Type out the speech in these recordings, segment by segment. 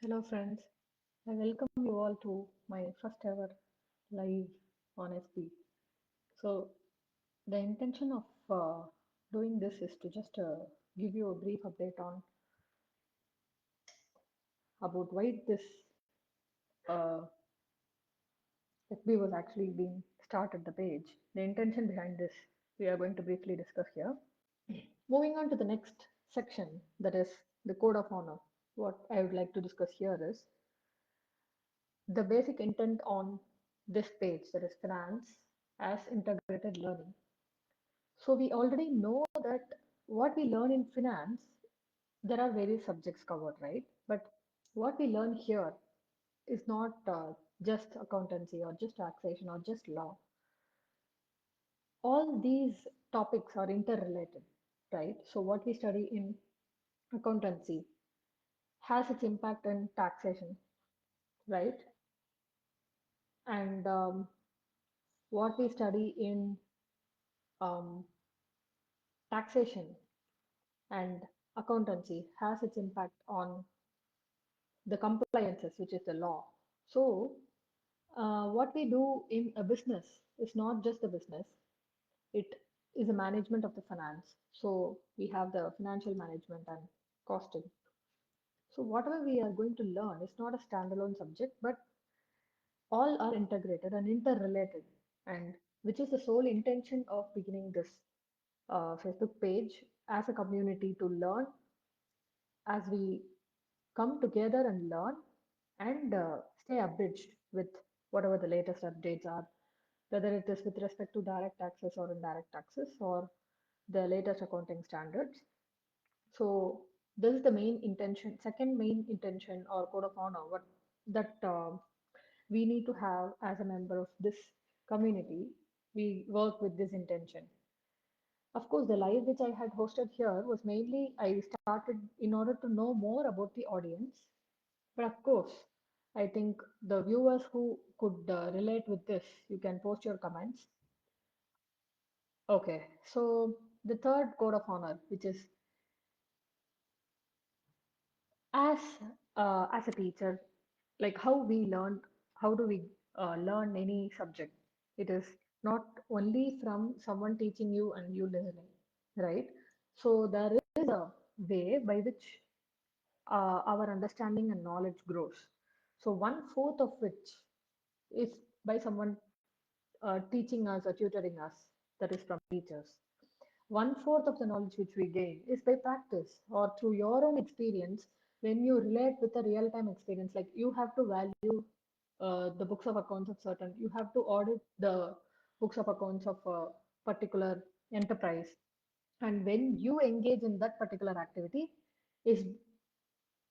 Hello, friends. I welcome you all to my first ever live on SB. So, the intention of doing this is to just give you a brief update on about why this uh, FB was actually being started the page. The intention behind this we are going to briefly discuss here. Moving on to the next section, that is the code of honor. What I would like to discuss here is the basic intent on this page, that is finance as integrated learning. So we already know that what we learn in finance, there are various subjects covered, right? But what we learn here is not just accountancy or just taxation or just law. All these topics are interrelated, right? So what we study in accountancy has its impact in taxation, right? And what we study in um, taxation and accountancy has its impact on the compliances, which is the law. So, what we do in a business is not just the business, it is a management of the finance. So, we have the financial management and costing. So, whatever we are going to learn is not a standalone subject, but all are integrated and interrelated, and which is the sole intention of beginning this Facebook page as a community to learn as we come together and learn and stay abridged with whatever the latest updates are, whether it is with respect to direct taxes or indirect taxes or the latest accounting standards. So this is the main intention, second main intention or code of honor, what that we need to have as a member of this community. We work with this intention. Of course, the live which I had hosted here was mainly I started in order to know more about the audience. But of course, I think the viewers who could relate with this, you can post your comments. Okay, so the third code of honor, which is as as a teacher, like how we learn, how do we learn any subject? It is not only from someone teaching you and you listening, right? So there is a way by which our understanding and knowledge grows. So one fourth of which is by someone teaching us or tutoring us, that is from teachers. One fourth of the knowledge which we gain is by practice or through your own experience when you relate with a real time experience. Like you have to value the books of accounts of certain, you have to audit the books of accounts of a particular enterprise. And when you engage in that particular activity, is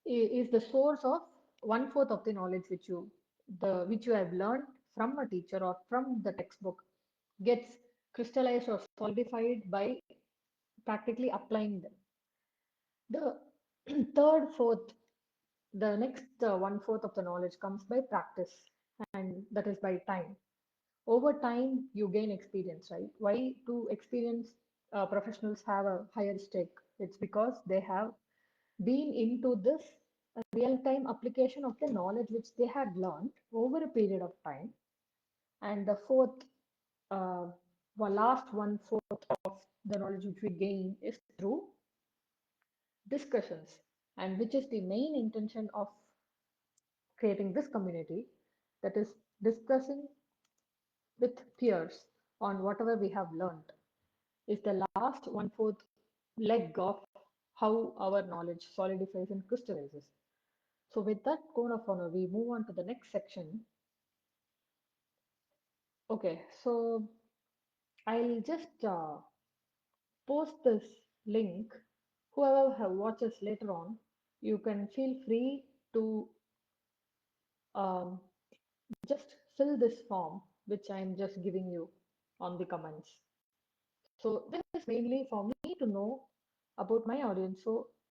is the source of one fourth of the knowledge which you have learned from a teacher or from the textbook gets crystallized or solidified by practically applying them. The third, fourth, the next one fourth of the knowledge comes by practice, and that is by time. Over time, you gain experience, right? Why do experienced professionals have a higher stake? It's because they have been into this real time application of the knowledge which they had learned over a period of time. And the fourth, uh, last one fourth of the knowledge which we gain is through discussions, and which is the main intention of creating this community, that is discussing with peers on whatever we have learned is the last one fourth leg of how our knowledge solidifies and crystallizes. So with that cone of honor, we move on to the next section. Okay, so I'll just post this link. Whoever watches later on, you can feel free to um, just fill this form, which I'm just giving you on the comments. So this is mainly for me to know about my audience. So